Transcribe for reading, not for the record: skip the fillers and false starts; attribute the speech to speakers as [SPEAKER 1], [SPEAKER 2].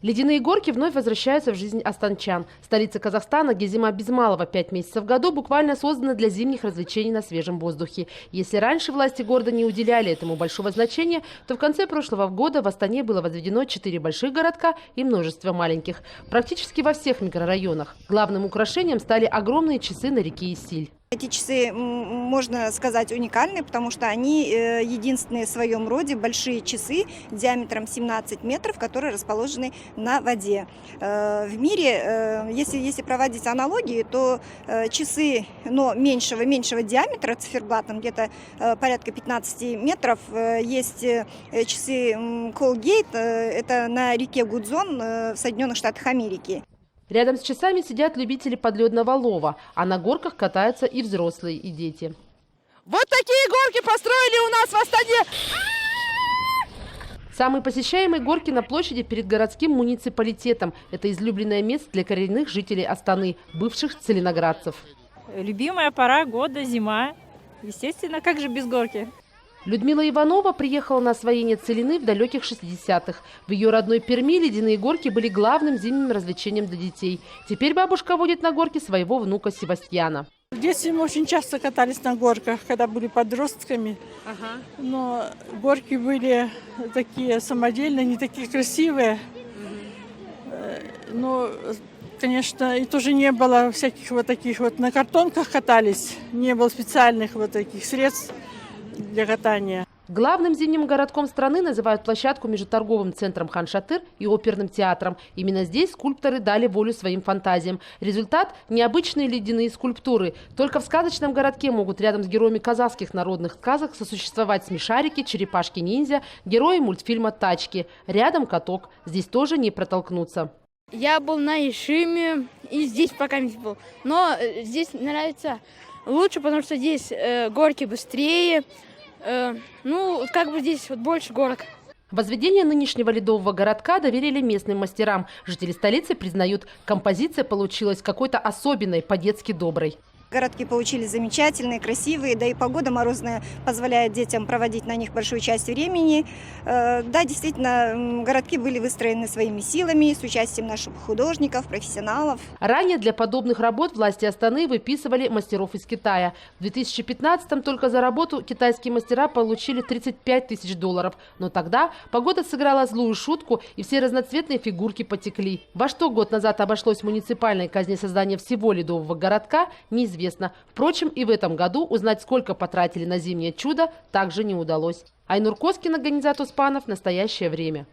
[SPEAKER 1] Ледяные горки вновь возвращаются в жизнь астанчан. Столица Казахстана, где зима без малого 5 месяцев в году, буквально создана для зимних развлечений на свежем воздухе. Если раньше власти города не уделяли этому большого значения, то в конце прошлого года в Астане было возведено 4 больших городка и множество маленьких. Практически во всех микрорайонах. Главным украшением стали огромные часы на реке Исиль.
[SPEAKER 2] Эти часы, можно сказать, уникальны, потому что они единственные в своем роде большие часы диаметром 17 метров, которые расположены на воде. В мире, если проводить аналогии, то часы, но меньшего диаметра, циферблатом где-то порядка 15 метров, есть часы Colgate, это на реке Гудзон в Соединенных Штатах Америки.
[SPEAKER 1] Рядом с часами сидят любители подледного лова, а на горках катаются и взрослые, и дети.
[SPEAKER 3] Вот такие горки построили у нас в Астане.
[SPEAKER 1] Самые посещаемые горки на площади перед городским муниципалитетом. Это излюбленное место для коренных жителей Астаны, бывших целиноградцев.
[SPEAKER 4] Любимая пора года, зима. Естественно, как же без горки?
[SPEAKER 1] Людмила Иванова приехала на освоение целины в далеких 60-х. В ее родной Перми ледяные горки были главным зимним развлечением для детей. Теперь бабушка водит на горки своего внука Севастьяна.
[SPEAKER 5] В детстве мы очень часто катались на горках, когда были подростками. Но горки были такие самодельные, не такие красивые. Но, конечно, и тоже не было всяких вот таких вот, на картонках катались. Не было специальных вот таких средств для катания.
[SPEAKER 1] Главным зимним городком страны называют площадку между торговым центром Хан-Шатыр и оперным театром. Именно здесь скульпторы дали волю своим фантазиям. Результат – необычные ледяные скульптуры. Только в сказочном городке могут рядом с героями казахских народных сказок сосуществовать смешарики, черепашки-ниндзя, герои мультфильма «Тачки». Рядом каток. Здесь тоже не протолкнуться.
[SPEAKER 6] Я был на Ишиме и здесь пока не был. Но здесь нравится лучше, потому что здесь горки быстрее. Как бы здесь вот больше горок.
[SPEAKER 1] Возведение нынешнего ледового городка доверили местным мастерам. Жители столицы признают, композиция получилась какой-то особенной, по-детски доброй.
[SPEAKER 2] Городки получились замечательные, красивые, да и погода морозная позволяет детям проводить на них большую часть времени. Да, действительно, городки были выстроены своими силами, с участием наших художников, профессионалов.
[SPEAKER 1] Ранее для подобных работ власти Астаны выписывали мастеров из Китая. В 2015-м только за работу китайские мастера получили $35 тысяч. Но тогда погода сыграла злую шутку, и все разноцветные фигурки потекли. Во что год назад обошлось муниципальной казне создания всего ледового городка, неизвестно. Впрочем, и в этом году узнать, сколько потратили на зимнее чудо, также не удалось. Айнур Коскин, Ганизат Успанов. Настоящее время.